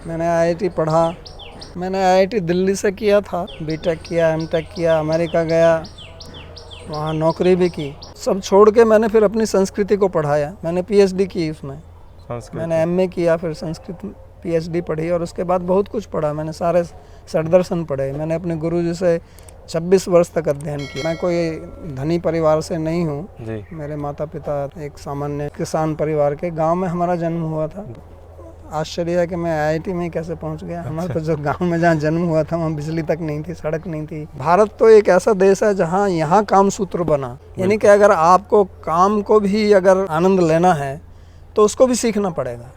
मैंने आईआईटी पढ़ा। मैंने आईआईटी दिल्ली से किया था, बीटेक किया, एमटेक किया, अमेरिका गया, वहाँ नौकरी भी की। सब छोड़ के मैंने फिर अपनी संस्कृति को पढ़ाया। मैंने पीएचडी की उसमें, मैंने एमए किया, फिर संस्कृत पीएचडी पढ़ी और उसके बाद बहुत कुछ पढ़ा। मैंने सारे षड्दर्शन पढ़े। मैंने अपने गुरुजी से 26 वर्ष तक अध्ययन किया। मैं कोई धनी परिवार से नहीं हूँ। मेरे माता पिता एक सामान्य किसान परिवार के, गांव में हमारा जन्म हुआ था। आश्चर्य है कि मैं आईआईटी में कैसे पहुंच गया। हमारे तो जो गांव में जहाँ जन्म हुआ था वहाँ बिजली तक नहीं थी, सड़क नहीं थी। भारत तो एक ऐसा देश है जहाँ यहाँ काम सूत्र बना, यानी कि अगर आपको काम को भी अगर आनंद लेना है तो उसको भी सीखना पड़ेगा।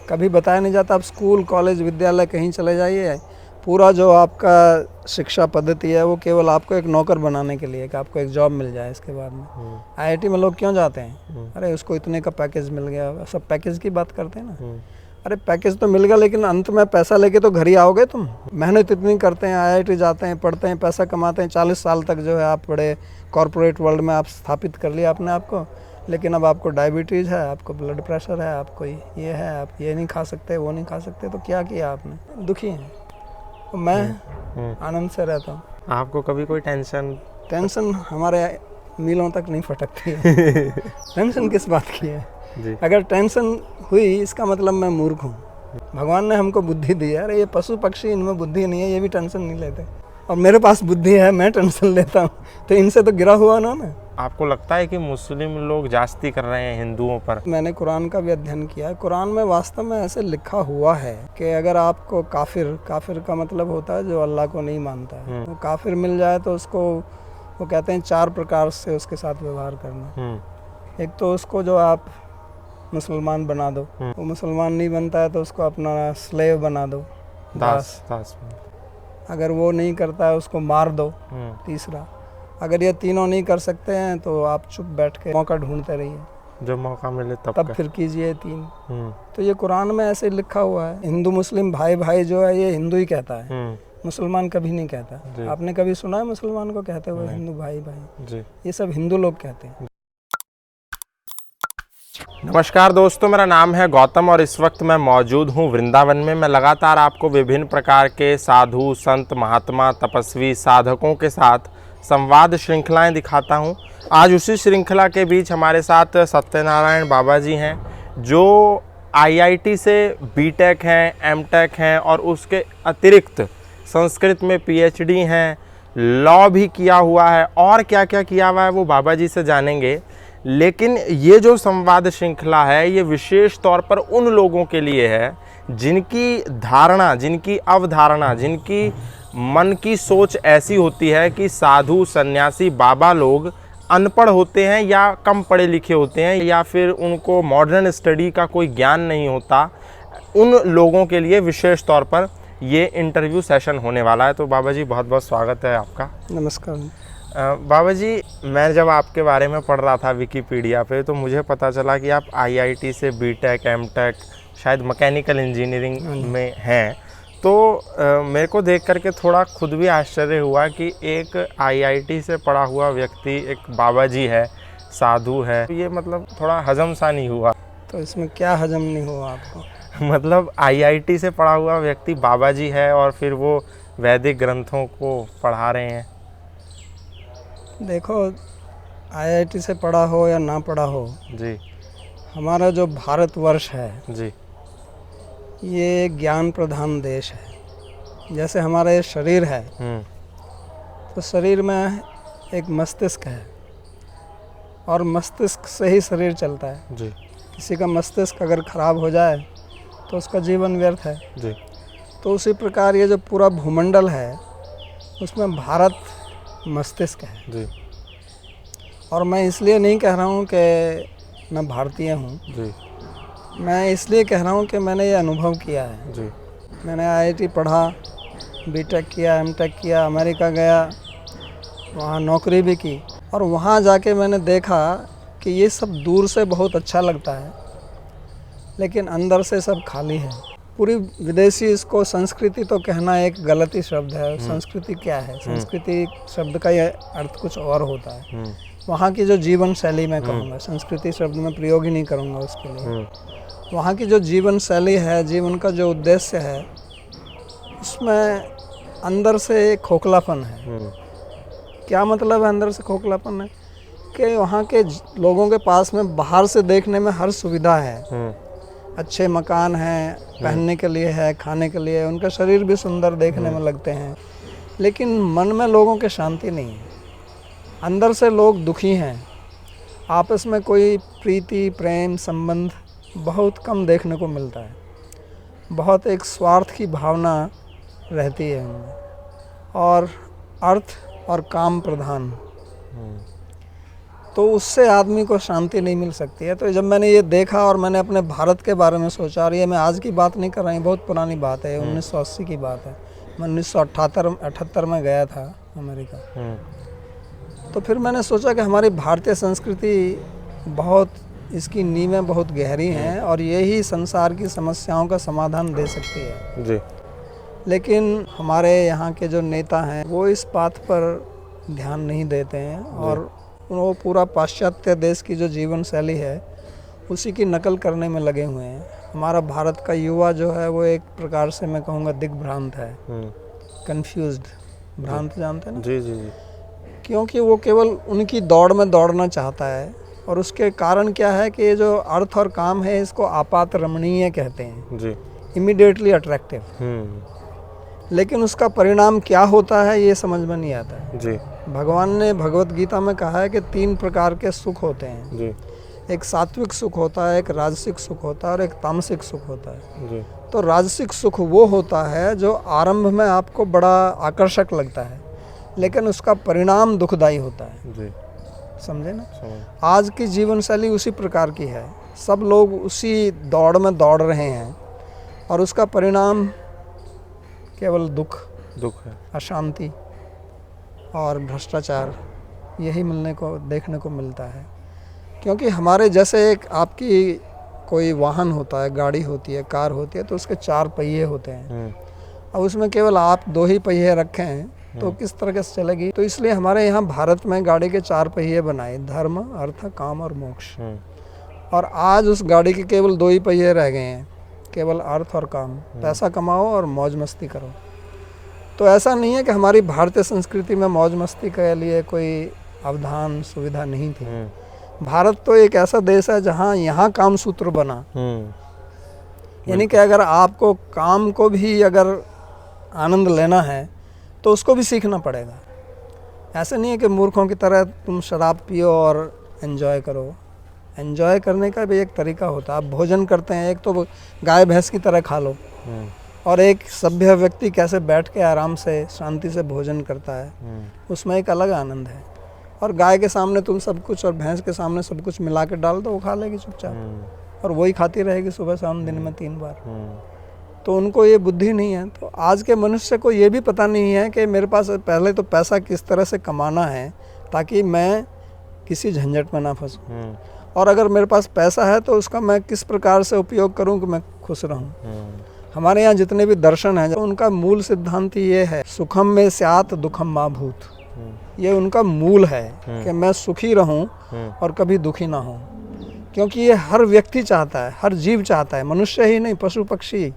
कभी बताया नहीं जाता। आप स्कूल, कॉलेज, विद्यालय कहीं चले जाइए, पूरा जो आपका शिक्षा पद्धति है वो केवल आपको एक नौकर बनाने के लिए, कि आपको एक जॉब मिल जाए। इसके बाद में आईआईटी में लोग क्यों जाते हैं? अरे उसको इतने का पैकेज मिल गया, सब पैकेज की बात करते हैं ना। अरे पैकेज तो मिल गया, लेकिन अंत में पैसा लेके तो घर ही आओगे तुम। मेहनत इतनी करते हैं, आईआईटी जाते हैं, पढ़ते हैं, पैसा कमाते हैं, 40 साल तक जो है आप बड़े कॉरपोरेट वर्ल्ड में आप स्थापित कर लिया अपने आप को। लेकिन अब आपको डायबिटीज़ है, आपको ब्लड प्रेशर है, आपको ये है, आप ये नहीं खा सकते, वो नहीं खा सकते, तो क्या किया आपने? दुखी हैं। तो मैं आनंद से रहता हूँ। आपको कभी कोई टेंशन हमारे मीलों तक नहीं फटकती है। टेंशन किस बात की है जी? अगर टेंशन हुई इसका मतलब मैं मूर्ख हूँ। भगवान ने हमको बुद्धि दी है। अरे ये पशु पक्षी, इनमें बुद्धि नहीं है, ये भी टेंशन नहीं लेते, और मेरे पास बुद्धि है, मैं टेंशन लेता हूँ, तो इनसे तो गिरा हुआ ना मैं। आपको लगता है कि मुस्लिम लोग जास्ती कर रहे हैं हिंदुओं पर? मैंने कुरान का भी अध्ययन किया है। कुरान में वास्तव में ऐसे लिखा हुआ है कि अगर आपको काफिर का मतलब होता है जो अल्लाह को नहीं मानता है, तो काफिर मिल जाए तो उसको वो कहते हैं 4 प्रकार से उसके साथ व्यवहार करना। एक तो उसको जो आप मुसलमान बना दो, वो मुसलमान नहीं बनता है तो उसको अपना स्लेव बना दो, दास। अगर वो नहीं करता है उसको मार दो, तीसरा। अगर ये तीनों नहीं कर सकते हैं तो आप चुप बैठ के मौका ढूंढते रहिए, जब मौका मिले तब फिर कीजिए 3। तो ये कुरान में ऐसे लिखा हुआ है। हिंदू मुस्लिम भाई जो है ये हिंदू ही कहता है, मुसलमान कभी नहीं कहता। आपने कभी सुना है मुसलमान को कहते हुए हिंदू भाई? ये सब हिंदू लोग कहते हैं। नमस्कार दोस्तों, मेरा नाम है गौतम और इस वक्त मैं मौजूद हूँ वृंदावन में। मैं लगातार आपको विभिन्न प्रकार के साधु, संत, महात्मा, तपस्वी, साधकों के साथ संवाद श्रृंखलाएं दिखाता हूँ। आज उसी श्रृंखला के बीच हमारे साथ सत्यनारायण बाबा जी हैं, जो आईआईटी से बीटेक हैं, एमटेक हैं और उसके अतिरिक्त संस्कृत में पीएचडी हैं, लॉ भी किया हुआ है, और क्या क्या किया हुआ है वो बाबा जी से जानेंगे। लेकिन ये जो संवाद श्रृंखला है ये विशेष तौर पर उन लोगों के लिए है जिनकी धारणा, जिनकी अवधारणा, जिनकी मन की सोच ऐसी होती है कि साधु, सन्यासी, बाबा लोग अनपढ़ होते हैं या कम पढ़े लिखे होते हैं, या फिर उनको मॉडर्न स्टडी का कोई ज्ञान नहीं होता। उन लोगों के लिए विशेष तौर पर ये इंटरव्यू सेशन होने वाला है। तो बाबा जी बहुत बहुत स्वागत है आपका। नमस्कार। बाबा जी, मैं जब आपके बारे में पढ़ रहा था विकिपीडिया पे तो मुझे पता चला कि आप आईआईटी से बीटेक, एमटेक, शायद मैकेनिकल इंजीनियरिंग में हैं। तो मेरे को देख करके थोड़ा खुद भी आश्चर्य हुआ कि एक आईआईटी से पढ़ा हुआ व्यक्ति एक बाबा जी है, साधु है। ये मतलब थोड़ा हजम सा नहीं हुआ। तो इसमें क्या हजम नहीं हुआ आपको? मतलब आईआईटी से पढ़ा हुआ व्यक्ति बाबा जी है और फिर वो वैदिक ग्रंथों को पढ़ा रहे हैं। देखो, आईआईटी से पढ़ा हो या ना पढ़ा हो जी, हमारा जो भारतवर्ष है जी, ये ज्ञान प्रधान देश है। जैसे हमारा ये शरीर है, तो शरीर में एक मस्तिष्क है और मस्तिष्क से ही शरीर चलता है जी। किसी का मस्तिष्क अगर ख़राब हो जाए तो उसका जीवन व्यर्थ है जी। तो उसी प्रकार ये जो पूरा भूमंडल है उसमें भारत मस्तिष्क है जी। और मैं इसलिए नहीं कह रहा हूँ कि मैं भारतीय हूँ जी। मैं इसलिए कह रहा हूँ कि मैंने ये अनुभव किया है जी। मैंने आईआईटी पढ़ा, बीटेक किया, एमटेक किया, अमेरिका गया, वहाँ नौकरी भी की और वहाँ जाके मैंने देखा कि ये सब दूर से बहुत अच्छा लगता है लेकिन अंदर से सब खाली है। पूरी विदेशी, इसको संस्कृति तो कहना एक गलत ही शब्द है। संस्कृति क्या है? संस्कृति शब्द का ये अर्थ कुछ और होता है। वहाँ की जो जीवन शैली मैं कहूँगा, संस्कृति शब्द में प्रयोग ही नहीं करूँगा उसके लिए। वहाँ की जो जीवन शैली है, जीवन का जो उद्देश्य है, उसमें अंदर से खोखलापन है। क्या मतलब है अंदर से खोखलापन है? कि वहाँ के लोगों के पास में बाहर से देखने में हर सुविधा है, अच्छे मकान हैं, पहनने के लिए है, खाने के लिए, उनका शरीर भी सुंदर देखने में लगते हैं, लेकिन मन में लोगों के शांति नहीं है। अंदर से लोग दुखी हैं, आपस में कोई प्रीति प्रेम संबंध बहुत कम देखने को मिलता है, बहुत एक स्वार्थ की भावना रहती है उनमें, और अर्थ और काम प्रधान। तो उससे आदमी को शांति नहीं मिल सकती है। तो जब मैंने ये देखा और मैंने अपने भारत के बारे में सोचा, और ये मैं आज की बात नहीं कर रहा हूँ, बहुत पुरानी बात है, 1980 की बात है। मैं 1978 में गया था अमेरिका। तो फिर मैंने सोचा कि हमारी भारतीय संस्कृति बहुत, इसकी नींवें बहुत गहरी हैं और यही संसार की समस्याओं का समाधान दे सकती है जी। लेकिन हमारे यहाँ के जो नेता हैं वो इस बात पर ध्यान नहीं देते हैं, और वो पूरा पाश्चात्य देश की जो जीवन शैली है उसी की नकल करने में लगे हुए हैं। हमारा भारत का युवा जो है वो एक प्रकार से मैं कहूँगा दिग्भ्रांत है, कंफ्यूज्ड। भ्रांत जानते हैं ना? जी जी जी। क्योंकि वो केवल उनकी दौड़ में दौड़ना चाहता है, और उसके कारण क्या है कि ये जो अर्थ और काम है इसको आपात रमणीय कहते हैं जी। Immediately attractive. लेकिन उसका परिणाम क्या होता है ये समझ में नहीं आता है जी। भगवान ने भगवत गीता में कहा है कि 3 प्रकार के सुख होते हैं जी। एक सात्विक सुख होता है, एक राजसिक सुख होता है और एक तामसिक सुख होता है जी। तो राजसिक सुख वो होता है जो आरंभ में आपको बड़ा आकर्षक लगता है लेकिन उसका परिणाम दुखदाई होता है। जी। समझे ना? समझ। आज की जीवन शैली उसी प्रकार की है, सब लोग उसी दौड़ में दौड़ रहे हैं और उसका परिणाम केवल दुख है, अशांति और भ्रष्टाचार यही देखने को मिलता है। क्योंकि हमारे जैसे एक आपकी कोई वाहन होता है, गाड़ी होती है, कार होती है, तो उसके 4 पहिए होते हैं। अब उसमें केवल आप 2 ही पहिए रखे हैं तो किस तरह से चलेगी? तो इसलिए हमारे यहाँ भारत में गाड़ी के 4 पहिए बनाए, धर्म अर्थ काम और मोक्ष। और आज उस गाड़ी के केवल 2 ही पहिए रह गए हैं, केवल अर्थ और काम। पैसा कमाओ और मौज मस्ती करो। तो ऐसा नहीं है कि हमारी भारतीय संस्कृति में मौज मस्ती के लिए कोई अवधान सुविधा नहीं थी। भारत तो एक ऐसा देश है जहाँ यहाँ काम सूत्र बना, यानी कि अगर आपको काम को भी अगर आनंद लेना है तो उसको भी सीखना पड़ेगा। ऐसा नहीं है कि मूर्खों की तरह तुम शराब पियो और एंजॉय करो। एंजॉय करने का भी एक तरीका होता है। आप भोजन करते हैं, एक तो गाय भैंस की तरह खा लो, और एक सभ्य व्यक्ति कैसे बैठ के आराम से शांति से भोजन करता है, उसमें एक अलग आनंद है। और गाय के सामने तुम सब कुछ और भैंस के सामने सब कुछ मिला के डाल दो, वो खा लेगी चुपचाप, और वही खाती रहेगी सुबह शाम दिन में 3 बार। तो उनको ये बुद्धि नहीं है। तो आज के मनुष्य को ये भी पता नहीं है कि मेरे पास पहले तो पैसा किस तरह से कमाना है ताकि मैं किसी झंझट में ना फंसूं, और अगर मेरे पास पैसा है तो उसका मैं किस प्रकार से उपयोग करूं कि मैं खुश रहूं। हमारे यहाँ जितने भी दर्शन हैं उनका मूल सिद्धांत ये है, सुखम में स्यात् दुखम मा भूत। ये उनका मूल है कि मैं सुखी रहूं और कभी दुखी ना हूं, क्योंकि ये हर व्यक्ति चाहता है, हर जीव चाहता है, मनुष्य ही नहीं, पशु पक्षी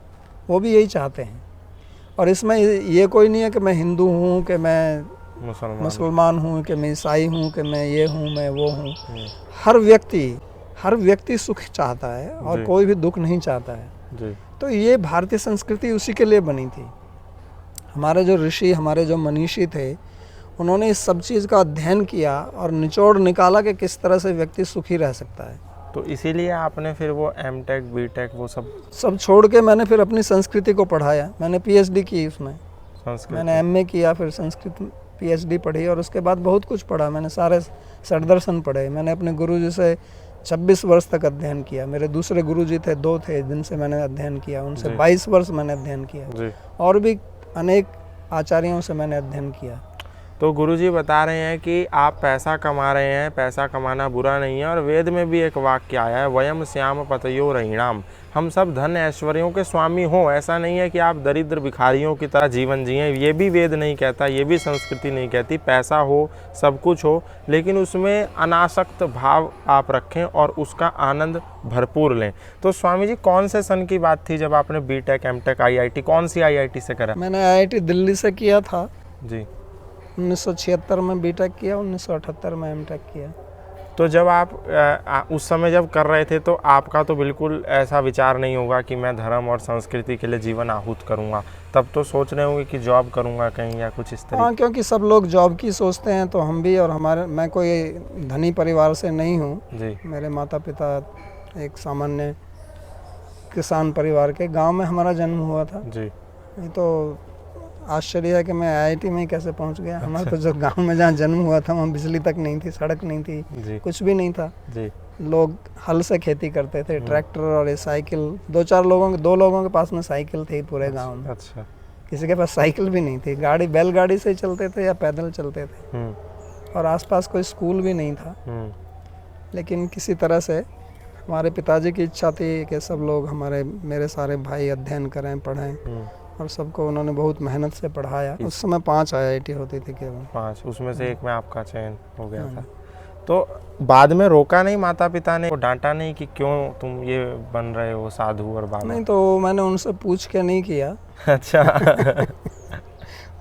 वो भी यही चाहते हैं। और इसमें ये कोई नहीं है कि मैं हिंदू हूँ, कि मैं मुसलमान हूँ, कि मैं ईसाई हूँ, कि मैं ये हूँ, मैं वो हूँ। हर व्यक्ति सुख चाहता है और कोई भी दुख नहीं चाहता है जी। तो ये भारतीय संस्कृति उसी के लिए बनी थी। हमारे जो ऋषि, हमारे जो मनीषी थे, उन्होंने इस सब चीज़ का अध्ययन किया और निचोड़ निकाला कि किस तरह से व्यक्ति सुखी रह सकता है। तो इसीलिए आपने फिर वो M.Tech B.Tech वो सब छोड़ के मैंने फिर अपनी संस्कृति को पढ़ाया। मैंने PhD की उसमें, मैंने MA किया, फिर संस्कृत PhD पढ़ी, और उसके बाद बहुत कुछ पढ़ा। मैंने सारे षड्दर्शन पढ़े। मैंने अपने गुरुजी से 26 वर्ष तक अध्ययन किया। मेरे दूसरे गुरुजी थे, 2 थे जिनसे मैंने अध्ययन किया, उनसे 22 वर्ष मैंने अध्ययन किया, और भी अनेक आचार्यों से मैंने अध्ययन किया। तो गुरुजी बता रहे हैं कि आप पैसा कमा रहे हैं, पैसा कमाना बुरा नहीं है। और वेद में भी एक वाक्य आया है, वयम श्याम पतयो रहीणाम, हम सब धन ऐश्वर्यों के स्वामी हों। ऐसा नहीं है कि आप दरिद्र भिखारियों की तरह जीवन जिएं, ये भी वेद नहीं कहता, ये भी संस्कृति नहीं कहती। पैसा हो, सब कुछ हो, लेकिन उसमें अनासक्त भाव आप रखें और उसका आनंद भरपूर लें। तो स्वामी जी, कौन से सन की बात थी जब आपने बीटेक, एमटेक, आईआईटी, कौन सी आईआईटी से करा? मैंने आईआईटी दिल्ली से किया था जी। 1976 में बीटेक किया, 1978 में एमटेक किया। तो जब आप उस समय जब कर रहे थे तो आपका तो बिल्कुल ऐसा विचार नहीं होगा कि मैं धर्म और संस्कृति के लिए जीवन आहूत करूंगा, तब तो सोच रहे होंगे कि जॉब करूंगा कहीं या कुछ इस तरह? हाँ, क्योंकि सब लोग जॉब की सोचते हैं, तो हम भी। और मैं कोई धनी परिवार से नहीं हूँ जी। मेरे माता पिता एक सामान्य किसान परिवार के, गांव में हमारा जन्म हुआ था। जी। नहीं तो आश्चर्य है कि मैं आईआईटी में ही कैसे पहुंच गया। हमारा तो जो गांव में जहाँ जन्म हुआ था वहाँ बिजली तक नहीं थी, सड़क नहीं थी, जी। कुछ भी नहीं था। जी। लोग हल से खेती करते थे, ट्रैक्टर और ये साइकिल। दो लोगों के पास में साइकिल थी पूरे गांव में। अच्छा। किसी के पास साइकिल भी नहीं थी, बैलगाड़ी से चलते थे या पैदल चलते थे। और आसपास कोई स्कूल भी नहीं था। लेकिन किसी तरह से हमारे पिताजी की इच्छा थी कि सब लोग मेरे सारे भाई अध्ययन करें, पढ़ें, और सबको उन्होंने बहुत मेहनत से पढ़ाया। उस समय 5 आईआईटी होती थी केवल, 5, उसमें से एक में आपका चयन हो गया था। तो बाद में रोका नहीं माता पिता ने, डांटा नहीं कि क्यों तुम ये बन रहे हो साधु और बाबा? नहीं, तो मैंने उनसे पूछ के नहीं किया। अच्छा।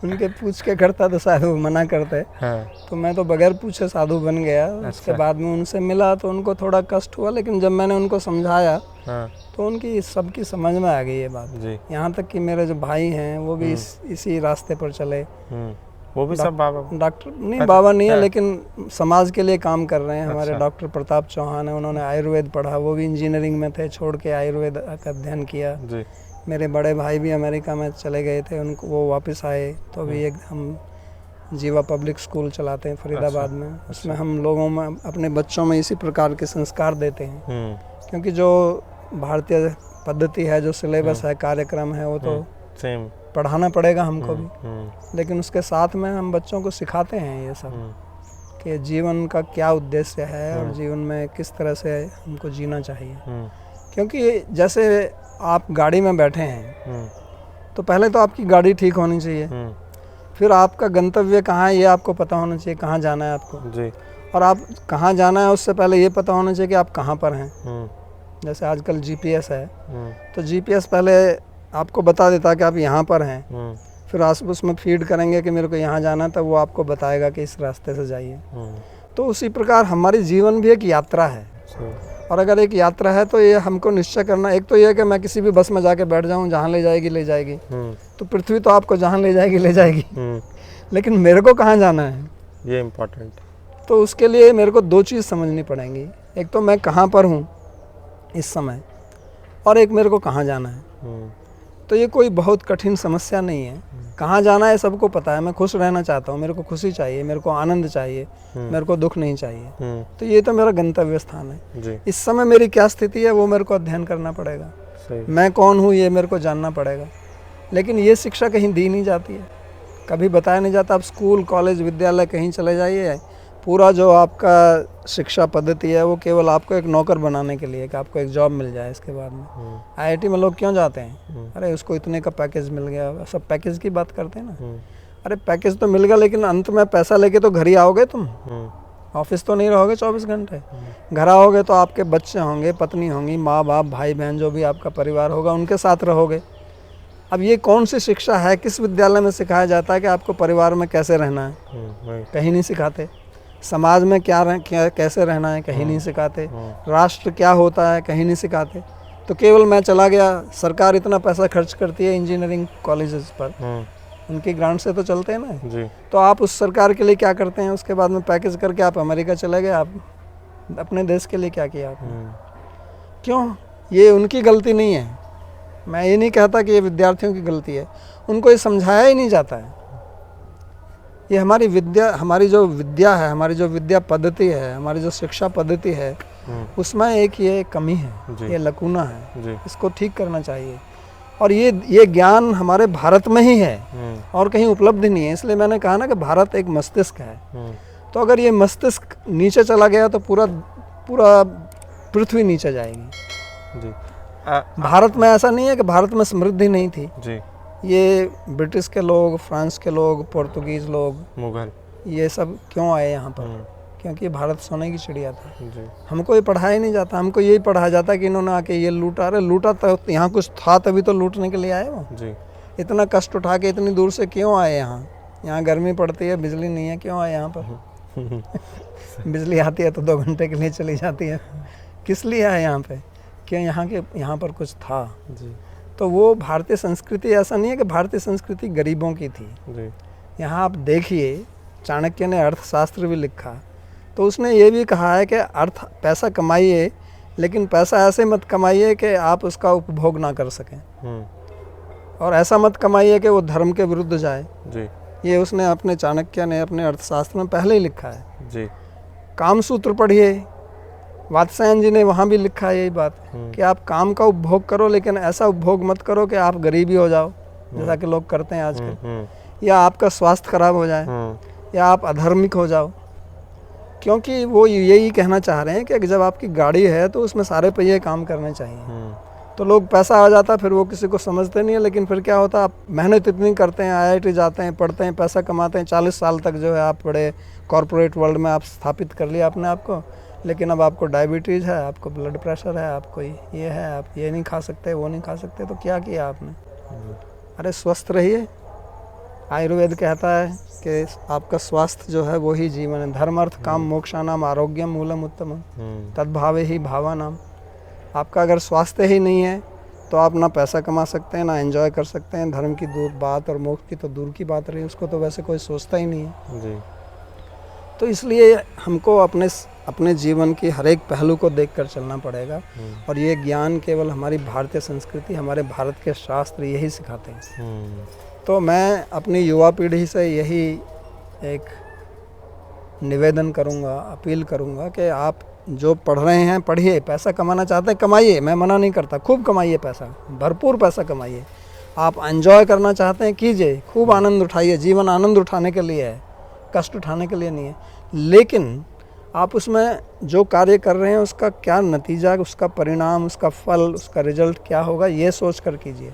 उनके पूछ के करता तो शायद वो मना करते। हाँ। तो मैं तो बगैर पूछे साधु बन गया। उसके बाद में उनसे मिला तो उनको थोड़ा कष्ट हुआ, लेकिन जब मैंने उनको समझाया तो उनकी सबकी समझ में आ गई ये बात। यहाँ तक कि मेरे जो भाई हैं वो भी इसी रास्ते पर चले। वो भी सब बाबा? डॉक्टर नहीं, बाबा नहीं है, लेकिन समाज के लिए काम कर रहे हैं। हमारे डॉक्टर प्रताप चौहान है, उन्होंने आयुर्वेद पढ़ा, वो भी इंजीनियरिंग में थे, छोड़ के आयुर्वेद का अध्ययन किया। जी। मेरे बड़े भाई भी अमेरिका में चले गए थे, उनको वो वापस आए तो अभी एक हम जीवा पब्लिक स्कूल चलाते हैं फरीदाबाद में। उसमें हम लोगों में अपने बच्चों में इसी प्रकार के संस्कार देते हैं, क्योंकि जो भारतीय पद्धति है, जो सिलेबस है, कार्यक्रम है, वो तो सेम पढ़ाना पड़ेगा हमको भी। लेकिन उसके साथ में हम बच्चों को सिखाते हैं ये सब कि जीवन का क्या उद्देश्य है और जीवन में किस तरह से हमको जीना चाहिए। क्योंकि जैसे आप गाड़ी में बैठे हैं तो पहले तो आपकी गाड़ी ठीक होनी चाहिए, फिर आपका गंतव्य कहाँ है ये आपको पता होना चाहिए, कहाँ जाना है आपको जी। और आप कहाँ जाना है उससे पहले ये पता होना चाहिए कि आप कहाँ पर हैं। जैसे आजकल जीपीएस है, तो जीपीएस पहले आपको बता देता है कि आप यहाँ पर हैं, फिर आप उसमें फीड करेंगे कि मेरे को यहाँ जाना है, तब वो आपको बताएगा कि इस रास्ते से जाइए। तो उसी प्रकार हमारी जीवन भी एक यात्रा है, और अगर एक यात्रा है तो ये हमको निश्चय करना, एक तो ये है कि मैं किसी भी बस में जाके बैठ जाऊँ, जहाँ ले जाएगी, तो पृथ्वी तो आपको जहाँ ले जाएगी, लेकिन मेरे को कहाँ जाना है, ये इम्पोर्टेंट। तो उसके लिए मेरे को 2 चीज़ समझनी पड़ेंगी। एक तो मैं कहाँ पर हूँ इस समय, और एक मेरे को कहाँ जाना है। तो ये कोई बहुत कठिन समस्या नहीं है। कहाँ जाना है सबको पता है। मैं खुश रहना चाहता हूँ, मेरे को खुशी चाहिए, मेरे को आनंद चाहिए, मेरे को दुख नहीं चाहिए। तो ये तो मेरा गंतव्य स्थान है जी। इस समय मेरी क्या स्थिति है वो मेरे को अध्ययन करना पड़ेगा, मैं कौन हूँ ये मेरे को जानना पड़ेगा। लेकिन ये शिक्षा कहीं दी नहीं जाती है, कभी बताया नहीं जाता। आप स्कूल, कॉलेज, विद्यालय कहीं चले जाइए, पूरा जो आपका शिक्षा पद्धति है वो केवल आपको एक नौकर बनाने के लिए, कि आपको एक जॉब मिल जाए। इसके बाद में आईआईटी में लोग क्यों जाते हैं? अरे उसको इतने का पैकेज मिल गया, सब पैकेज की बात करते हैं ना। अरे पैकेज तो मिल गया, लेकिन अंत में पैसा लेके तो घर ही आओगे तुम, ऑफिस तो नहीं रहोगे 24 घंटे। घर आओगे तो आपके बच्चे होंगे, पत्नी होंगी, माँ बाप, भाई बहन, जो भी आपका परिवार होगा, उनके साथ रहोगे। अब ये कौन सी शिक्षा है? किस विद्यालय में सिखाया जाता है कि आपको परिवार में कैसे रहना है? कहीं नहीं सिखाते। समाज में कैसे रहना है? कहीं नहीं सिखाते। राष्ट्र क्या होता है? कहीं नहीं सिखाते। तो केवल मैं चला गया, सरकार इतना पैसा खर्च करती है इंजीनियरिंग कॉलेजेस पर, उनकी ग्रांट से तो चलते हैं ना जी। तो आप उस सरकार के लिए क्या करते हैं? उसके बाद में पैकेज करके आप अमेरिका चले गए, आप अपने देश के लिए क्या किया आपने? क्यों? ये उनकी गलती नहीं है। मैं ये नहीं कहता कि ये विद्यार्थियों की गलती है, उनको ये समझाया ही नहीं जाता है। ये हमारी जो विद्या है, हमारी जो विद्या पद्धति है, हमारी जो शिक्षा पद्धति है, उसमें एक ये कमी है, ये लकूना है, इसको ठीक करना चाहिए। और ये ज्ञान हमारे भारत में ही है और कहीं उपलब्ध नहीं है। इसलिए मैंने कहा ना कि भारत एक मस्तिष्क है। तो अगर ये मस्तिष्क नीचे चला गया तो पूरा पृथ्वी नीचे जाएगी जी। भारत में ऐसा नहीं है कि भारत में समृद्धि नहीं थी जी। ये ब्रिटिश के लोग, फ्रांस के लोग, पोर्तुगीज लोग, मुगल, ये सब क्यों आए यहाँ पर? क्योंकि भारत सोने की चिड़िया था जी। हमको ये पढ़ाया नहीं जाता, हमको यही पढ़ाया जाता कि इन्होंने आके ये लूटा। अरे लूटा तो यहाँ कुछ था तभी तो लूटने के लिए आए वो जी। इतना कष्ट उठा के इतनी दूर से क्यों आए यहाँ? यहाँ गर्मी पड़ती है, बिजली नहीं है, क्यों आए यहाँ पर? बिजली आती है तो 2 घंटे के लिए चली जाती है। किस लिए आए यहाँ पे? क्यों यहाँ पर कुछ था जी। तो वो भारतीय संस्कृति ऐसा नहीं है कि भारतीय संस्कृति गरीबों की थी जी। यहाँ आप देखिए, चाणक्य ने अर्थशास्त्र भी लिखा तो उसने ये भी कहा है कि पैसा कमाइए, लेकिन पैसा ऐसे मत कमाइए कि आप उसका उपभोग ना कर सकें, और ऐसा मत कमाइए कि वो धर्म के विरुद्ध जाए जी। ये उसने अपने चाणक्य ने अपने अर्थशास्त्र में पहले ही लिखा है जी। कामसूत्र पढ़िए, वात्स्यायन जी ने वहाँ भी लिखा है यही बात कि आप काम का उपभोग करो, लेकिन ऐसा उपभोग मत करो कि आप गरीबी हो जाओ जैसा कि लोग करते हैं आजकल, या आपका स्वास्थ्य खराब हो जाए, या आप अधर्मिक हो जाओ। क्योंकि वो यही कहना चाह रहे हैं कि जब आपकी गाड़ी है तो उसमें सारे पहिए काम करने चाहिए। तो लोग पैसा आ जाता फिर वो किसी को समझते नहीं है, लेकिन फिर क्या होता, आप मेहनत इतनी करते हैं, IIT जाते हैं, पढ़ते हैं, पैसा कमाते हैं, 40 साल तक जो है आप बड़े कॉरपोरेट वर्ल्ड में आप स्थापित कर लिया अपने आप को, लेकिन अब आपको डायबिटीज़ है, आपको ब्लड प्रेशर है, आपको ये है, आप ये नहीं खा सकते, वो नहीं खा सकते, तो क्या किया आपने? अरे स्वस्थ रहिए। आयुर्वेद कहता है कि आपका स्वास्थ्य जो है वही जीवन है। धर्म अर्थ काम मोक्षानाम आरोग्यम मूलम उत्तमम तद्भावे ही भावानाम। आपका अगर स्वास्थ्य ही नहीं है तो आप ना पैसा कमा सकते हैं, ना एंजॉय कर सकते हैं। धर्म की दूर बात और मोक्ष की तो दूर की बात रही, उसको तो वैसे कोई सोचता ही नहीं है जी। तो इसलिए हमको अपने जीवन की हर एक पहलू को देखकर चलना पड़ेगा, और ये ज्ञान केवल हमारी भारतीय संस्कृति, हमारे भारत के शास्त्र यही सिखाते हैं। तो मैं अपनी युवा पीढ़ी से यही एक निवेदन करूँगा, अपील करूँगा कि आप जो पढ़ रहे हैं पढ़िए, पैसा कमाना चाहते हैं कमाइए, मैं मना नहीं करता, खूब कमाइए, पैसा भरपूर पैसा कमाइए। आप एंजॉय करना चाहते हैं कीजिए, खूब आनंद उठाइए। जीवन आनंद उठाने के लिए है, कष्ट उठाने के लिए नहीं है। लेकिन आप उसमें जो कार्य कर रहे हैं उसका क्या नतीजा, उसका परिणाम, उसका फल, उसका रिजल्ट क्या होगा, ये सोच कर कीजिए।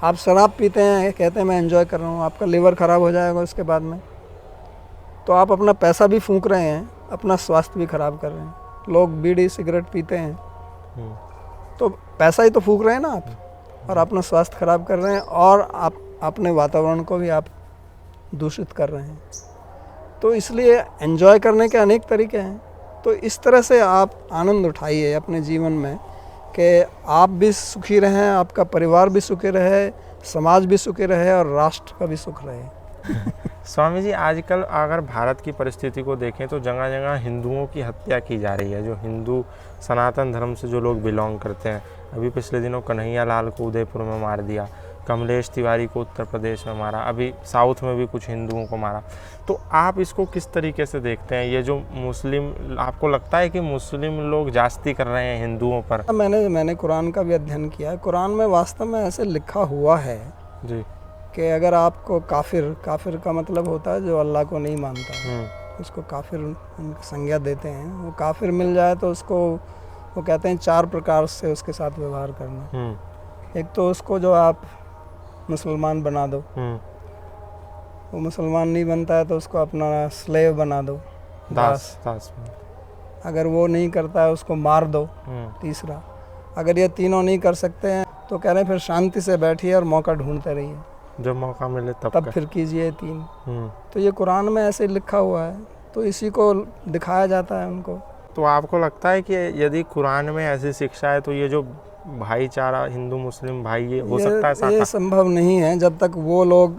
आप शराब पीते हैं, कहते हैं मैं एंजॉय कर रहा हूँ, आपका लिवर ख़राब हो जाएगा उसके बाद में, तो आप अपना पैसा भी फूंक रहे हैं, अपना स्वास्थ्य भी खराब कर रहे हैं। लोग बीड़ी सिगरेट पीते हैं तो पैसा ही तो फूंक रहे हैं ना आप, और अपना स्वास्थ्य खराब कर रहे हैं, और आप अपने वातावरण को भी आप दूषित कर रहे हैं। तो इसलिए एंजॉय करने के अनेक तरीके हैं। तो इस तरह से आप आनंद उठाइए अपने जीवन में कि आप भी सुखी रहें, आपका परिवार भी सुखी रहे, समाज भी सुखी रहे, और राष्ट्र का भी सुख रहे। स्वामी जी, आजकल अगर भारत की परिस्थिति को देखें तो जगह जगह हिंदुओं की हत्या की जा रही है, जो हिंदू सनातन धर्म से जो लोग बिलोंग करते हैं। अभी पिछले दिनों कन्हैया लाल को उदयपुर में मार दिया, कमलेश तिवारी को उत्तर प्रदेश में मारा, अभी साउथ में भी कुछ हिंदुओं को मारा। तो आप इसको किस तरीके से देखते हैं? ये जो मुस्लिम, आपको लगता है कि मुस्लिम लोग जास्ती कर रहे हैं हिंदुओं पर? मैंने कुरान का भी अध्ययन किया है। कुरान में वास्तव में ऐसे लिखा हुआ है जी कि अगर आपको काफिर का मतलब होता है जो अल्लाह को नहीं मानता, उसको काफिर उनकी संज्ञा देते हैं। वो काफिर मिल जाए तो उसको वो कहते हैं 4 प्रकार से उसके साथ व्यवहार करना। एक तो उसको जो आप मुसलमान बना दो, वो मुसलमान नहीं बनता है तो उसको अपना स्लेव बना दो, दास। अगर वो नहीं करता है उसको मार दो, तीसरा। अगर ये तीनों नहीं कर सकते हैं तो कह रहे हैं फिर शांति से बैठिए और मौका ढूंढते रहिए, जब मौका मिले तब फिर कीजिए 3। तो ये कुरान में ऐसे लिखा हुआ है, तो इसी को दिखाया जाता है उनको। तो आपको लगता है कि यदि कुरान में ऐसी शिक्षा है तो ये जो भाईचारा हिंदू मुस्लिम भाई ये हो सकता है? ये संभव नहीं है जब तक वो लोग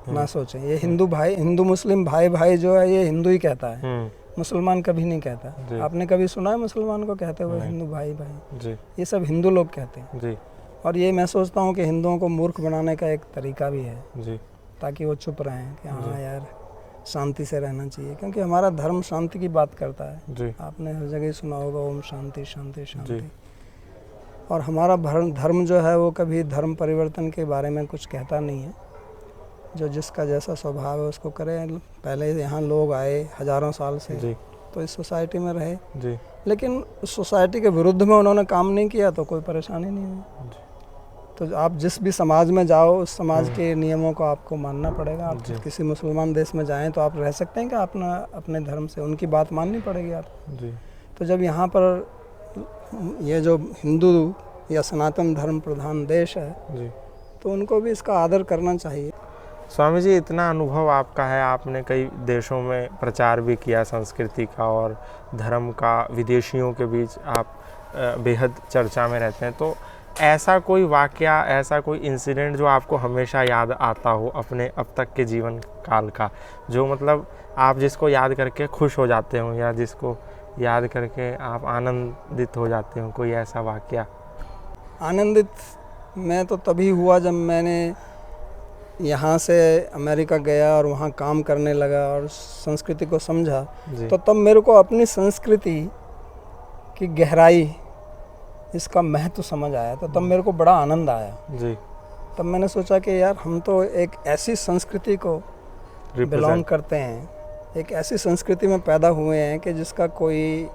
ना सोचें। ये हिंदू मुस्लिम भाई जो है ये हिंदू ही कहता है, मुसलमान कभी नहीं कहता। आपने कभी सुना है मुसलमान को कहते हुए हिंदू भाई जी? ये सब हिंदू लोग कहते हैं जी। और ये मैं सोचता हूँ कि हिंदुओं को मूर्ख बनाने का एक तरीका भी है जी, ताकि वो चुप रहें कि हाँ यार शांति से रहना चाहिए, क्योंकि हमारा धर्म शांति की बात करता है जी। आपने हर जगह सुना होगा ओम शांति शांति शांति। और हमारा धर्म जो है वो कभी धर्म परिवर्तन के बारे में कुछ कहता नहीं है। जो जिसका जैसा स्वभाव है उसको करे। पहले यहाँ लोग आए हज़ारों साल से जी तो इस सोसाइटी में रहे, जी लेकिन उस सोसाइटी के विरुद्ध में उन्होंने काम नहीं किया तो कोई परेशानी नहीं हुई। तो आप जिस भी समाज में जाओ उस समाज के नियमों को आपको मानना पड़ेगा। आप किसी मुसलमान देश में जाएं तो आप रह सकते हैं कि अपने धर्म से उनकी बात माननी पड़ेगी आपको। जी। तो जब यहाँ पर ये जो हिंदू या सनातन धर्म प्रधान देश है जी, तो उनको भी इसका आदर करना चाहिए। स्वामी जी, इतना अनुभव आपका है, आपने कई देशों में प्रचार भी किया संस्कृति का और धर्म का, विदेशियों के बीच आप बेहद चर्चा में रहते हैं, तो ऐसा कोई वाकया, ऐसा कोई इंसिडेंट जो आपको हमेशा याद आता हो अपने अब तक के जीवन काल का, जो मतलब आप जिसको याद करके खुश हो जाते हो या जिसको याद करके आप आनंदित हो जाते हो, कोई ऐसा वाकया? आनंदित मैं तो तभी हुआ जब मैंने यहाँ से अमेरिका गया और वहाँ काम करने लगा और संस्कृति को समझा। तो तब मेरे को अपनी संस्कृति की गहराई, इसका महत्व समझ आया। तो तब मेरे को बड़ा आनंद आया जी। तब मैंने सोचा कि यार हम तो एक ऐसी संस्कृति को बिलोंग करते हैं, एक ऐसी संस्कृति में पैदा हुए हैं कि जिसका कोई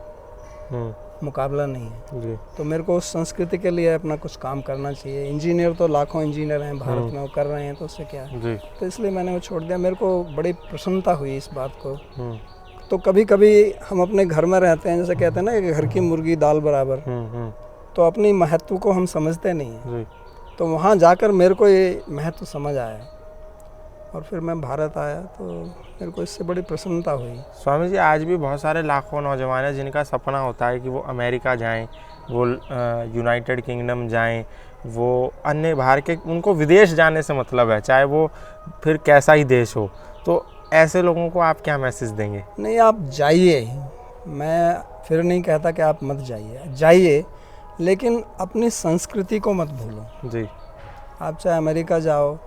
मुकाबला नहीं है जी। तो मेरे को उस संस्कृति के लिए अपना कुछ काम करना चाहिए। इंजीनियर तो लाखों इंजीनियर हैं भारत में, वो कर रहे हैं, तो उससे क्या है। तो इसलिए मैंने वो छोड़ दिया। मेरे को बड़ी प्रसन्नता हुई इस बात को। तो कभी कभी हम अपने घर में रहते हैं, जैसे कहते हैं ना कि घर की मुर्गी दाल बराबर, तो अपनी महत्व को हम समझते नहीं हैं। तो वहाँ जाकर मेरे को ये महत्व समझ आया और फिर मैं भारत आया तो मेरे को इससे बड़ी प्रसन्नता हुई। स्वामी जी, आज भी बहुत सारे लाखों नौजवान हैं जिनका सपना होता है कि वो अमेरिका जाएं, वो यूनाइटेड किंगडम जाएं, वो अन्य बाहर के, उनको विदेश जाने से मतलब है, चाहे वो फिर कैसा ही देश हो। तो ऐसे लोगों को आप क्या मैसेज देंगे? नहीं, आप जाइए, मैं फिर नहीं कहता कि आप मत जाइए, लेकिन अपनी संस्कृति को मत भूलो जी। आप चाहे अमेरिका जाओ,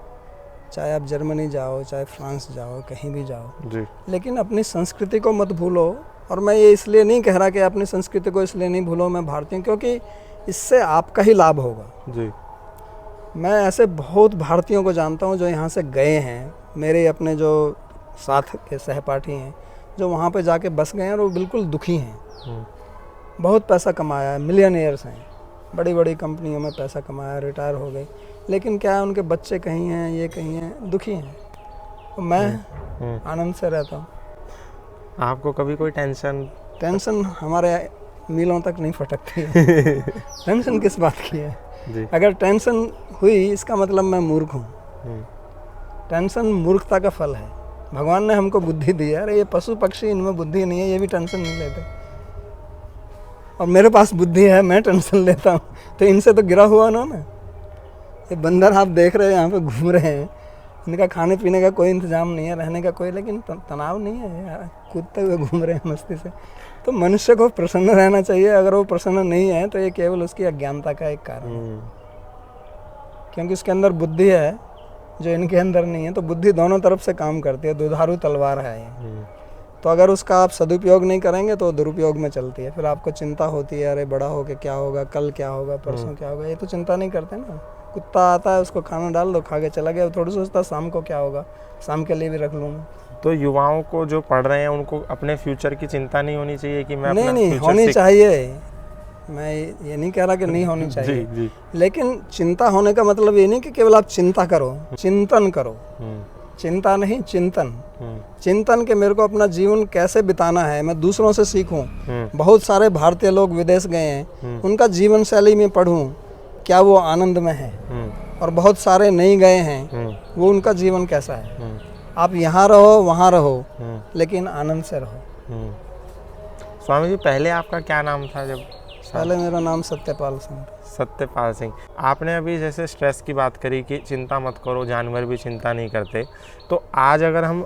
चाहे आप जर्मनी जाओ, चाहे फ्रांस जाओ, कहीं भी जाओ जी, लेकिन अपनी संस्कृति को मत भूलो। और मैं ये इसलिए नहीं कह रहा कि अपनी संस्कृति को इसलिए नहीं भूलो, मैं भारतीय हूँ, क्योंकि इससे आपका ही लाभ होगा जी। मैं ऐसे बहुत भारतीयों को जानता हूँ जो यहाँ से गए हैं, मेरे अपने जो साथ के सहपाठी हैं जो वहाँ पे जाके बस गए हैं और वो बिल्कुल दुखी हैं। बहुत पैसा कमाया है, मिलियनियर्स हैं, बड़ी बड़ी कंपनियों में पैसा कमाया, रिटायर हो गए, लेकिन क्या है उनके बच्चे कहीं हैं, ये कहीं हैं, दुखी हैं। तो मैं आनंद से रहता हूँ। आपको कभी कोई टेंशन हमारे मीलों तक नहीं फटकती है। टेंशन किस बात की है जी? अगर टेंशन हुई इसका मतलब मैं मूर्ख हूँ। टेंशन मूर्खता का फल है। भगवान ने हमको बुद्धि दी है। अरे ये पशु पक्षी, इनमें बुद्धि नहीं है, ये भी टेंशन नहीं लेते, और मेरे पास बुद्धि है, मैं टेंशन लेता हूँ। तो इनसे तो गिरा हुआ ना मैं। ये बंदर आप देख रहे हैं यहाँ पे घूम रहे हैं, इनका खाने पीने का कोई इंतजाम नहीं है, रहने का कोई, लेकिन तनाव नहीं है यार, कूदते हुए घूम रहे हैं मस्ती से। तो मनुष्य को प्रसन्न रहना चाहिए। अगर वो प्रसन्न नहीं है तो ये केवल उसकी अज्ञानता का एक कारण है, क्योंकि उसके अंदर बुद्धि है जो इनके अंदर नहीं है। तो बुद्धि दोनों तरफ से काम करती है, दुधारू तलवार है ये। तो अगर उसका आप सदुपयोग नहीं करेंगे तो दुरुपयोग में चलती है। फिर आपको चिंता होती है, अरे बड़ा हो के क्या होगा, कल क्या होगा, परसों क्या होगा। ये तो चिंता नहीं करते ना। कुत्ता आता है, उसको खाना डाल दो, खा के चला गया, थोड़ी सोचता शाम को क्या होगा, शाम के लिए भी रख लूँगा। तो युवाओं को जो पढ़ रहे हैं उनको अपने फ्यूचर की चिंता नहीं होनी चाहिए कि मैं नहीं होनी चाहिए। मैं ये नहीं कह रहा कि नहीं होनी चाहिए जी। लेकिन चिंता होने का मतलब ये नहीं कि केवल आप चिंता करो, चिंतन करो। चिंता नहीं, चिंतन। चिंतन के मेरे को अपना जीवन कैसे बिताना है, मैं दूसरों से सीखूं। बहुत सारे भारतीय लोग विदेश गए हैं, उनका जीवन शैली में पढ़ूं, क्या वो आनंद में है। और बहुत सारे नहीं गए हैं, वो उनका जीवन कैसा है। आप यहाँ रहो, वहाँ रहो, लेकिन आनंद से रहो। स्वामी जी, पहले आपका क्या नाम था? जब पहले मेरा नाम सत्यपाल सिंह। सत्यपाल सिंह। आपने अभी जैसे स्ट्रेस की बात करी कि चिंता मत करो, जानवर भी चिंता नहीं करते, तो आज अगर हम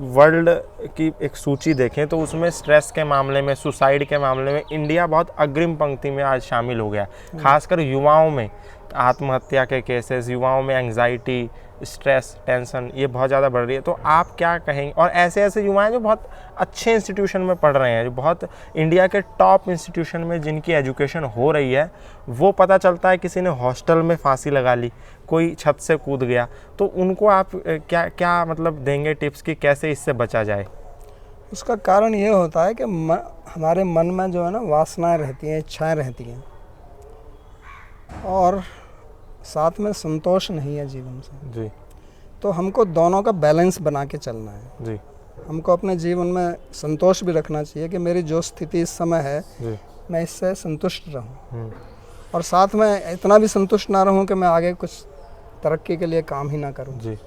वर्ल्ड की एक सूची देखें तो उसमें स्ट्रेस के मामले में, सुसाइड के मामले में इंडिया बहुत अग्रिम पंक्ति में आज शामिल हो गया, खासकर युवाओं में। आत्महत्या के केसेस, युवाओं में एंग्जाइटी, स्ट्रेस, टेंशन ये बहुत ज़्यादा बढ़ रही है, तो आप क्या कहेंगे? और ऐसे ऐसे युवा हैं जो बहुत अच्छे इंस्टीट्यूशन में पढ़ रहे हैं, जो बहुत इंडिया के टॉप इंस्टीट्यूशन में जिनकी एजुकेशन हो रही है, वो पता चलता है किसी ने हॉस्टल में फांसी लगा ली, कोई छत से कूद गया, तो उनको आप क्या क्या मतलब देंगे टिप्स कि कैसे इससे बचा जाए? उसका कारण ये होता है कि हमारे मन में जो है ना वासनाएं रहती हैं, इच्छाएं रहती हैं, और साथ में संतोष नहीं है जीवन से। जी। तो हमको दोनों का बैलेंस बना के चलना है। जी। हमको अपने जीवन में संतोष भी रखना चाहिए कि मेरी जो स्थिति इस समय है जी। मैं इससे संतुष्ट रहूं, और साथ में इतना भी संतुष्ट ना रहूं कि मैं आगे कुछ तरक्की के लिए काम ही ना करूं। जी।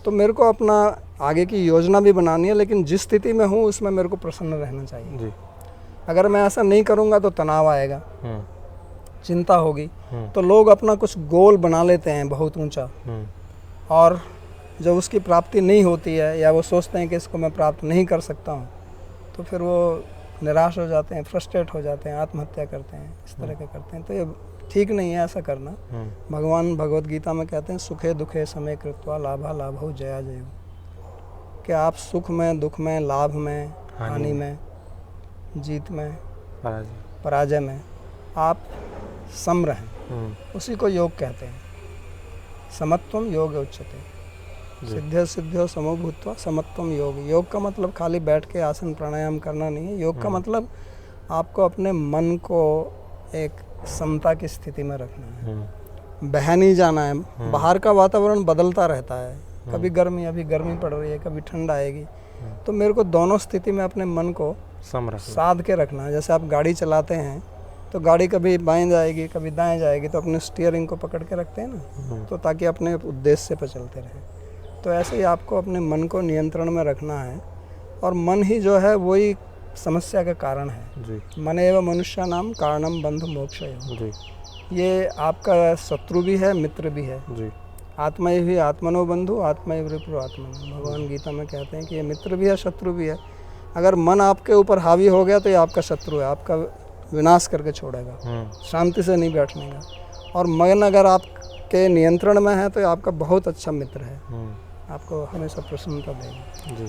तो मेरे को अपना आगे की योजना भी बनानी है, लेकिन जिस स्थिति में हूँ उसमें मेरे को प्रसन्न रहना चाहिए। जी। अगर मैं ऐसा नहीं करूँगा तो तनाव आएगा, चिंता होगी। तो लोग अपना कुछ गोल बना लेते हैं बहुत ऊंचा, और जब उसकी प्राप्ति नहीं होती है या वो सोचते हैं कि इसको मैं प्राप्त नहीं कर सकता हूँ, तो फिर वो निराश हो जाते हैं, फ्रस्ट्रेट हो जाते हैं, आत्महत्या करते हैं, इस तरह के करते हैं। तो ये ठीक नहीं है ऐसा करना। भगवान भगवत गीता में कहते हैं सुखे दुखे समय कृत्वा लाभा लाभो जया जयो, कि आप सुख में, दुख में, लाभ में, हानि में, जीत में, पराजय में आप सम रहें, उसी को योग कहते हैं। समत्वम योग उच्यते, सिद्ध्यो सिद्ध्यो समो भूत्वा समत्वम योग। योग का मतलब खाली बैठ के आसन प्राणायाम करना नहीं है। योग का मतलब आपको अपने मन को एक समता की स्थिति में रखना है, बह नहीं जाना है। बाहर का वातावरण बदलता रहता है, कभी गर्मी, अभी गर्मी पड़ रही है, कभी ठंड आएगी, तो मेरे को दोनों स्थिति में अपने मन को साध के रखना है। जैसे आप गाड़ी चलाते हैं तो गाड़ी कभी बाएं जाएगी, कभी दाएं जाएगी, तो अपने स्टीयरिंग को पकड़ के रखते हैं ना, तो ताकि अपने उद्देश्य पर चलते रहें। तो ऐसे ही आपको अपने मन को नियंत्रण में रखना है, और मन ही जो है वही समस्या का कारण है। मन एवं मनुष्य नाम कारणम बंध मोक्षयो। ये आपका शत्रु भी है, मित्र भी है। आत्मा ही आत्मनो बंधु, आत्मा विप्रो आत्मनो। भगवान गीता में कहते हैं कि ये मित्र भी है, शत्रु भी है। अगर मन आपके ऊपर हावी हो गया तो ये आपका शत्रु है, आपका विनाश करके छोड़ेगा, शांति से नहीं बैठने का। और मन अगर आपके नियंत्रण में है तो ये आपका बहुत अच्छा मित्र है, आपको हमेशा प्रसन्नता देगा।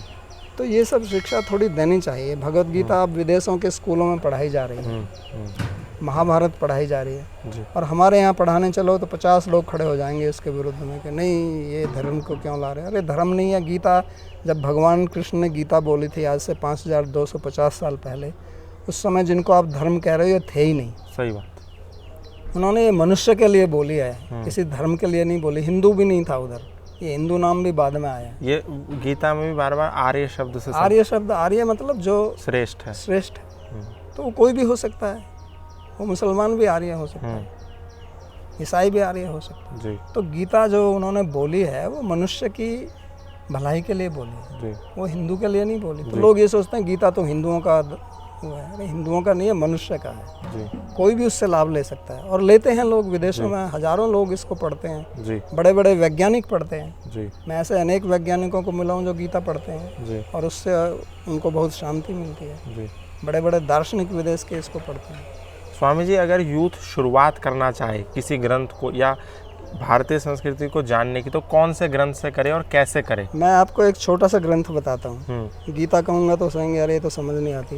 तो ये सब शिक्षा थोड़ी देनी चाहिए। भगवत गीता अब विदेशों के स्कूलों में पढ़ाई जा रही है, महाभारत पढ़ाई जा रही है, और हमारे यहाँ पढ़ाने चलो तो 50 लोग खड़े हो जाएंगे इसके विरुद्ध में कि नहीं ये धर्म को क्यों ला रहे हैं। अरे धर्म नहीं है। गीता जब भगवान कृष्ण ने गीता बोली थी आज से 5250 साल पहले, उस समय जिनको आप धर्म कह रहे हो ये थे ही नहीं। सही बात। उन्होंने ये मनुष्य के लिए बोली है, किसी धर्म के लिए नहीं बोली। हिंदू भी नहीं था उधर, ये हिंदू नाम भी बाद में आया। ये गीता में भी बार बार आर्य शब्द से, आर्य शब्द, आर्य मतलब जो श्रेष्ठ है, श्रेष्ठ है। तो वो कोई भी हो सकता है, वो मुसलमान भी आर्य हो सकता है, ईसाई भी आर्य हो सकता है। तो गीता जो उन्होंने बोली है वो मनुष्य की भलाई के लिए बोली है, वो हिंदू के लिए नहीं बोली। तो लोग ये सोचते हैं गीता तो हिंदुओं का वो है। अरे हिंदुओं का नहीं है, मनुष्य का है। कोई भी उससे लाभ ले सकता है, और लेते हैं लोग। विदेशों में हजारों लोग इसको पढ़ते हैं, बड़े बड़े वैज्ञानिक पढ़ते हैं। मैं ऐसे अनेक वैज्ञानिकों को मिला हूँ जो गीता पढ़ते हैं, और उससे उनको बहुत शांति मिलती है। बड़े बड़े दार्शनिक विदेश के इसको पढ़ते हैं। स्वामी जी, अगर यूथ शुरुआत करना चाहे किसी ग्रंथ को या भारतीय संस्कृति को जानने की, तो कौन से ग्रंथ से करे और कैसे करे? मैं आपको एक छोटा सा ग्रंथ बताता हूँ। गीता कहूँगा तो कहेंगे अरे ये तो समझ नहीं आती।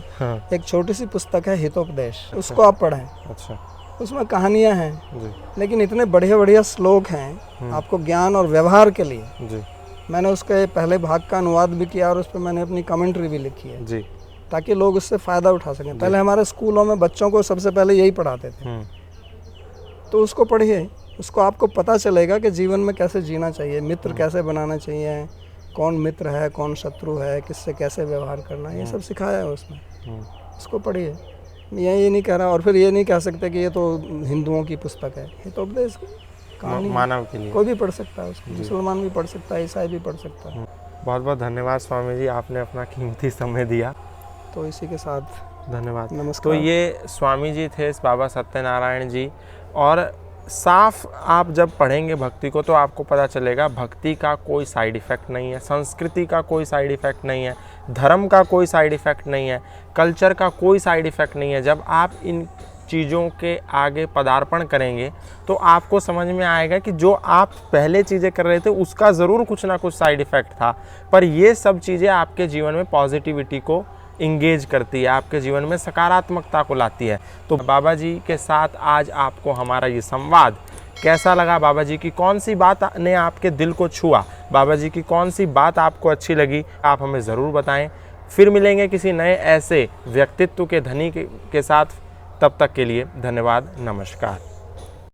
एक छोटी सी पुस्तक है हितोपदेश, उसको आप पढ़ें। अच्छा। उसमें कहानियाँ हैं, लेकिन इतने बढ़िया बढ़िया श्लोक हैं आपको ज्ञान और व्यवहार के लिए। मैंने उसके पहले भाग का अनुवाद भी किया, और उस पर मैंने अपनी कमेंट्री भी लिखी है, ताकि लोग उससे फ़ायदा उठा सकें। पहले हमारे स्कूलों में बच्चों को सबसे पहले यही पढ़ाते थे, तो उसको पढ़िए। उसको आपको पता चलेगा कि जीवन में कैसे जीना चाहिए, मित्र कैसे बनाना चाहिए, कौन मित्र है, कौन शत्रु है, किससे कैसे व्यवहार करना है, ये सब सिखाया है उसमें। उसको पढ़िए। मैं ये नहीं कह रहा, और फिर ये नहीं कह सकते कि ये तो हिंदुओं की पुस्तक है। ये तो उपदेश कहानी मानव के लिए, कोई भी पढ़ सकता है उसको, मुसलमान भी पढ़ सकता है, ईसाई भी पढ़ सकता है। बहुत बहुत धन्यवाद स्वामी जी, आपने अपना कीमती समय दिया। तो इसी के साथ धन्यवाद, नमस्कार। तो ये स्वामी जी थे बाबा सत्यनारायण जी। और साफ आप जब पढ़ेंगे भक्ति को तो आपको पता चलेगा भक्ति का कोई साइड इफ़ेक्ट नहीं है, संस्कृति का कोई साइड इफ़ेक्ट नहीं है, धर्म का कोई साइड इफ़ेक्ट नहीं है, कल्चर का कोई साइड इफ़ेक्ट नहीं है। जब आप इन चीज़ों के आगे पदार्पण करेंगे तो आपको समझ में आएगा कि जो आप पहले चीज़ें कर रहे थे उसका ज़रूर कुछ ना कुछ साइड इफ़ेक्ट था, पर ये सब चीज़ें आपके जीवन में पॉजिटिविटी को इंगेज करती है, आपके जीवन में सकारात्मकता को लाती है। तो बाबा जी के साथ आज आपको हमारा ये संवाद कैसा लगा, बाबा जी की कौन सी बात ने आपके दिल को छुआ, बाबा जी की कौन सी बात आपको अच्छी लगी, आप हमें ज़रूर बताएं। फिर मिलेंगे किसी नए ऐसे व्यक्तित्व के धनी के साथ, तब तक के लिए धन्यवाद, नमस्कार।